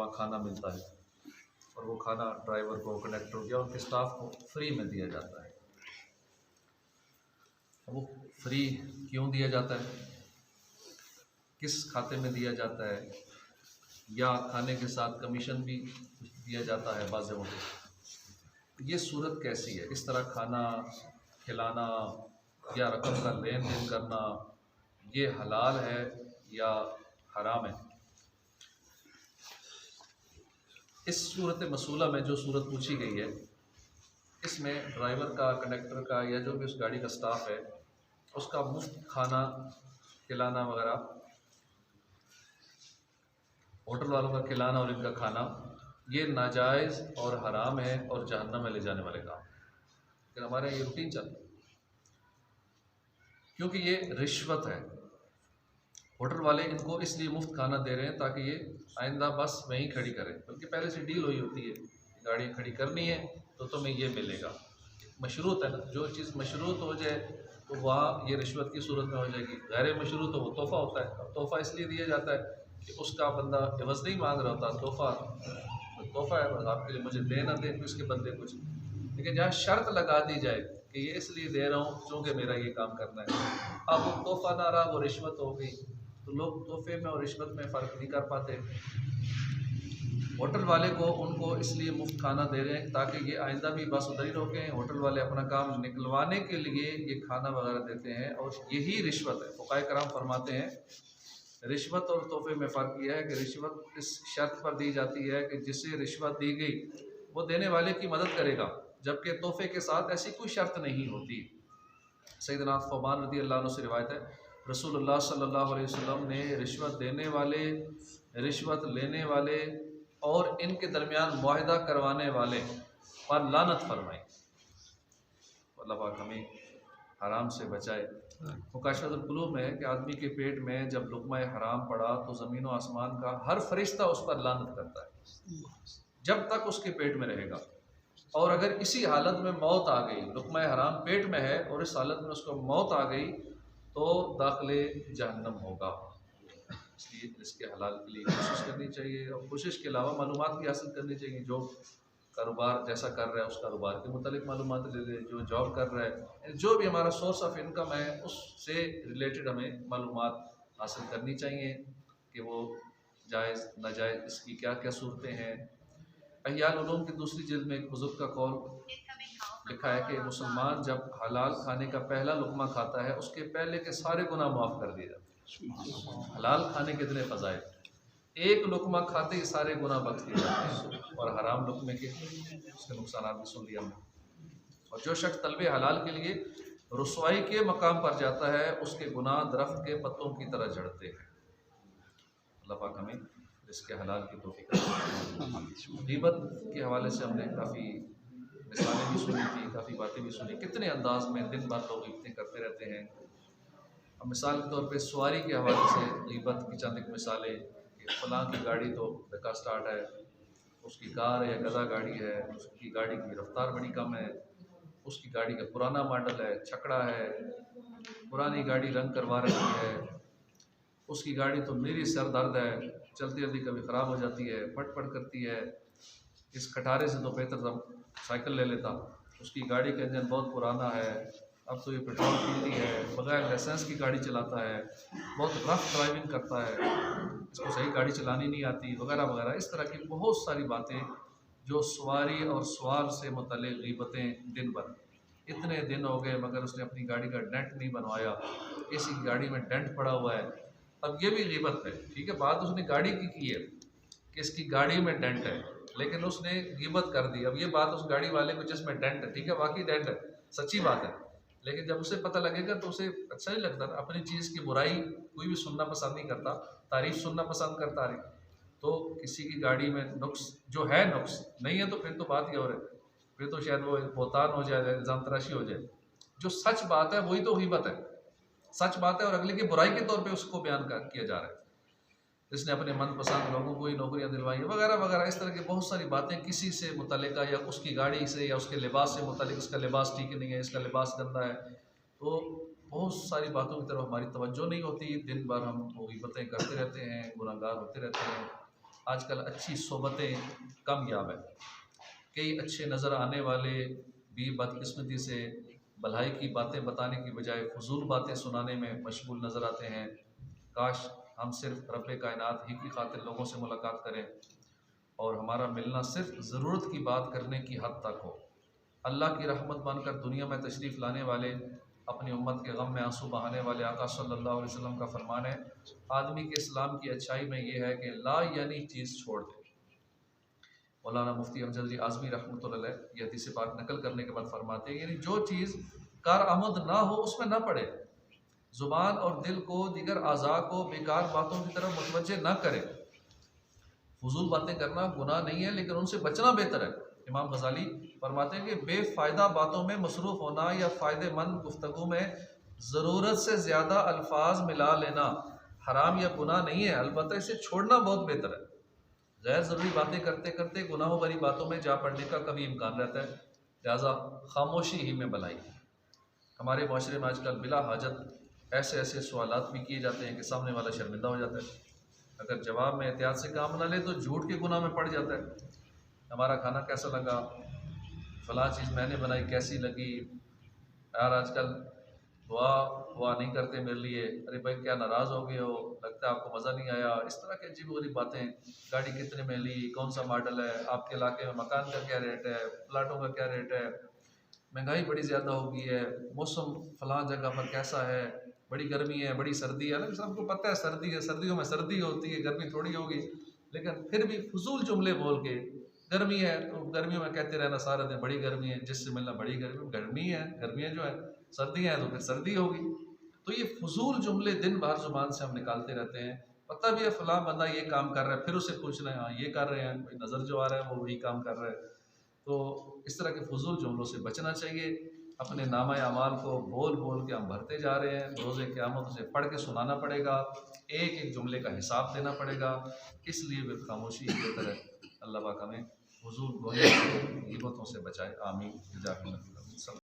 वहाँ खाना मिलता है और वो खाना ड्राइवर को, कंडक्टर या उनके स्टाफ को फ्री में दिया जाता है। वो फ्री क्यों दिया जाता है, किस खाते में दिया जाता है, या खाने के साथ कमीशन भी दिया जाता है बाज़ जगहों पे, ये सूरत कैसी है? इस तरह खाना खिलाना या रकम का लेन देन करना, ये हलाल है या हराम है? इस सूरत मसूला में जो सूरत पूछी गई है, इसमें ड्राइवर का, कंडक्टर का या जो भी उस गाड़ी का स्टाफ है, उसका मुफ्त खाना खिलाना वगैरह, होटल वालों का खिलाना और इनका खाना, ये नाजायज़ और हराम है और जहन्नम में ले जाने वाले काम। लेकिन हमारे यहाँ ये रूटीन चल रहा है, क्योंकि ये रिश्वत है। होटल वाले इनको इसलिए मुफ्त खाना दे रहे हैं ताकि ये आइंदा बस वहीं खड़ी करें, क्योंकि पहले से डील हुई होती है, गाड़ी खड़ी करनी है तो तुम्हें ये मिलेगा। मशरूत है ना, जो चीज़ मशरूत हो जाए तो वहाँ ये रिश्वत की सूरत में हो जाएगी। गैर मशरूत तो वो तोहफ़ा होता है। अब तोहफ़ा इसलिए दिया जाता है कि उसका बंदा एवज़ नहीं मांग रहा होता, तोहफ़ा है, बस आपके लिए मुझे दे ना दे उसके बदले कुछ। लेकिन जहाँ शर्त लगा दी जाए कि ये इसलिए दे रहा हूँ क्योंकि मेरा ये काम करना है, अब वो तोहफ़ा ना रहा, वो रिश्वत हो गई, तो लोग तोहफे में और रिश्वत में फ़र्क नहीं कर पाते। होटल वाले को उनको इसलिए मुफ्त खाना दे रहे हैं ताकि ये आइंदा भी बस उधर ही रोकें। होटल वाले अपना काम निकलवाने के लिए ये खाना वगैरह देते हैं और यही रिश्वत है। फ़ुक़हा कराम फरमाते हैं रिश्वत और तोहफे में फ़र्क यह है कि रिश्वत इस शर्त पर दी जाती है कि जिसे रिश्वत दी गई वो देने वाले की मदद करेगा, जबकि तोहफे के साथ ऐसी कोई शर्त नहीं होती। सैयदना फ़ौबान रज़ी अल्लाह अन्हु से रिवायत है, रसूलुल्लाह सल्लल्लाहु अलैहि वसल्लम ने रिश्वत देने वाले, रिश्वत लेने वाले और इनके दरमियान मुआहदा करवाने वाले पर लानत फरमाई। अल्लाह पाक हमें हराम से बचाए। मुकाशफतुल कुलूब में है कि आदमी के पेट में जब लुक़मा हराम पड़ा तो ज़मीन व आसमान का हर फरिश्ता उस पर लानत करता है जब तक उसके पेट में रहेगा। और अगर इसी हालत में मौत आ गई, लुक़मा हराम पेट में है और इस हालत में उसको मौत आ गई, तो दाखिले जहन्नम होगा। इसलिए इसके हलाल के लिए कोशिश करनी चाहिए और कोशिश के अलावा मालूमात भी हासिल करनी चाहिए। जो कारोबार जैसा कर रहा है उस कारोबार के मुतालिक मालूमात ले लें, जो जॉब कर रहा है, जो भी हमारा सोर्स ऑफ इनकम है उससे रिलेटेड हमें मालूमात हासिल करनी चाहिए कि वो जायज़ नाजायज़ इसकी क्या क्या सूरतें हैं। अहयाल उलूम की दूसरी जिल्द में एक बुज़ुर्ग का कौल लिखा है कि मुसलमान जब हलाल खाने का पहला लुक़मा खाता है उसके पहले के सारे गुनाह माफ़ कर दिए जाते हैं। हलाल खाने के इतने फ़ज़ाइल, एक लुक़मा खाते ही सारे गुनाह बख्श दिए जाते हैं। और हराम लुक़मे के उसके नुकसान भी सुन लिया हमने। और जो शख्स तलबे हलाल के लिए रुसवाई के मकाम पर जाता है उसके गुनाह दरख्त के पत्तों की तरह झड़ते हैं। अल्लाह पाक हमें इसके हलाल की तौफीक। ग़ीबत के हवाले से हमने काफ़ी मिसालें भी सुनी थी, काफ़ी बातें भी सुनी। कितने अंदाज में दिन भर लोग ग़ीबतें करते रहते हैं। अब मिसाल के तौर पे सवारी के हवाले से ग़ीबत की चंद एक मिसालें कि फ़लाँ की गाड़ी तो बेकार स्टार्ट है, उसकी कार या गधा गाड़ी है, उसकी गाड़ी की रफ्तार बड़ी कम है, उसकी गाड़ी का पुराना मॉडल है, छकड़ा है, पुरानी गाड़ी रंग करवा रखी है, उसकी गाड़ी तो मेरी सर दर्द है, चलती जल्दी कभी ख़राब हो जाती है, फट करती है, इस खटारे से तो बेहतर साइकिल ले लेता, उसकी गाड़ी का इंजन बहुत पुराना है, अब तो ये पेट्रोल पीती है, बगैर लाइसेंस की गाड़ी चलाता है, बहुत रफ ड्राइविंग करता है, इसको सही गाड़ी चलानी नहीं आती, वगैरह वगैरह। इस तरह की बहुत सारी बातें जो सवारी और सवार से मुतल्लिक़ ग़ीबतें दिन भर। इतने दिन हो गए मगर उसने अपनी गाड़ी का डेंट नहीं बनवाया, किसी की गाड़ी में डेंट पड़ा हुआ है। अब ये भी ग़ीबत है, ठीक है, बात उसने गाड़ी की है कि इसकी गाड़ी में डेंट है, लेकिन उसने ग़ीबत कर दी। अब ये बात उस गाड़ी वाले को जिसमें डेंट है, ठीक है, वाकई डेंट है, सच्ची बात है, लेकिन जब उसे पता लगेगा तो उसे अच्छा नहीं लगता ना। अपनी चीज़ की बुराई कोई भी सुनना पसंद नहीं करता, तारीफ़ सुनना पसंद करता है। तो किसी की गाड़ी में नुक्स जो है, नुक्स नहीं है तो फिर तो बात ही और है, फिर तो शायद वो बोहतान हो जाए, इल्ज़ाम तराशी हो जाए। जो सच बात है वही तो ग़ीबत है, सच बात है और अगले की बुराई के तौर पे उसको बयान किया जा रहा है। इसने अपने मनपसंद लोगों को ही नौकरियां दिलवाई वगैरह वगैरह। इस तरह की बहुत सारी बातें किसी से मुतल्लिक़ या उसकी गाड़ी से या उसके लिबास से मुतल्लिक़, इसका लिबास ठीक नहीं है, इसका लिबास गंदा है, तो बहुत सारी बातों की तरफ हमारी तवज्जो नहीं होती। दिन भर हम वो ग़ीबतें करते रहते हैं, गुनहगार होते रहते हैं। आजकल अच्छी सोबतें कामयाब है। कई अच्छे नज़र आने वाले भी बदकिस्मती से भलाई की बातें बताने की बजाय फजूल बातें सुनाने में मशगूल नज़र आते हैं। काश हम सिर्फ रब कायनात ही की खातिर लोगों से मुलाकात करें और हमारा मिलना सिर्फ ज़रूरत की बात करने की हद तक हो। अल्लाह की रहमत बनकर दुनिया में तशरीफ़ लाने वाले, अपनी उम्मत के गम में आंसू बहाने वाले आका सल्लल्लाहु अलैहि वसल्लम का फरमान है, आदमी के इस्लाम की अच्छाई में यह है कि ला यानी चीज़ छोड़ दे। मौलाना मुफ्ती अमजद अली आज़मी रहमतुल्लाह अलैह ये हदीस पाक नकल करने के बाद फरमाते हैं, यानी जो चीज़ कार आमद ना हो उसमें ना पड़े, ज़ुबान और दिल को, दीगर अज़ा को बेकार बातों की तरफ मुतवज्जे ना करे। फजूल बातें करना गुनाह नहीं है, लेकिन उनसे बचना बेहतर है। इमाम गज़ाली फरमाते हैं कि बेफ़ायदा बातों में मसरूफ़ होना या फ़ायदेमंद गुफ्तगू में ज़रूरत से ज़्यादा अल्फाज मिला लेना हराम या गुनाह नहीं है, अलबत्ता इसे छोड़ना बहुत बेहतर है। गैर ज़रूरी बातें करते करते गुनाहों भरी बातों में जा पड़ने का कभी इम्कान रहता है, लिहाजा खामोशी ही में भलाई। हमारे माशरे में आजकल बिला हाजत ऐसे ऐसे सवालात भी किए जाते हैं कि सामने वाला शर्मिंदा हो जाता है। अगर जवाब में एहतियात से काम ना ले तो झूठ के गुनाह में पड़ जाता है। हमारा खाना कैसा लगा, फ़लाँ चीज़ मैंने बनाई कैसी लगी, यार आजकल दुआ दुआ नहीं करते मेरे लिए, अरे भाई क्या नाराज़ हो गए हो, लगता है आपको मज़ा नहीं आया। इस तरह की अजीब गरीब बातें, गाड़ी कितने में ली, कौन सा मॉडल है, आपके इलाके में मकान का क्या रेट है, प्लाटों का क्या रेट है, महंगाई बड़ी ज़्यादा हो गई है, मौसम फ़लाँ जगह पर कैसा है, बड़ी गर्मी है, बड़ी सर्दी है। ना सबको पता है सर्दी है, सर्दियों में सर्दी होती है, गर्मी थोड़ी होगी, लेकिन फिर भी फजूल जुमले बोल के, गर्मी है तो गर्मियों में कहते रहना सारा दिन बड़ी गर्मी है, जिससे मिलना बड़ी गर्मी, गर्मी है, गर्मियाँ जो है, सर्दियाँ हैं तो फिर सर्दी होगी। तो ये फजूल जुमले दिन भर ज़ुबान से हम निकालते रहते हैं। पता भी है फ़लाँ बंदा ये काम कर रहा है, फिर उसे पूछ रहे हैं, हाँ ये कर रहे हैं, कोई नज़र जो आ रहा है वो वही काम कर रहा है। तो इस तरह के फजूल जुमलों से बचना चाहिए। अपने नामा अमाल को बोल बोल के हम भरते जा रहे हैं, रोज़े क़यामत उसे पढ़ के सुनाना पड़ेगा, एक एक जुमले का हिसाब देना पड़ेगा, इसलिए वे खामोशी की तरह। अल्लाह पाक हमें फजूल बोलने से, ग़ीबतों से बचाए। आमीन। जज़ाकल्लाह।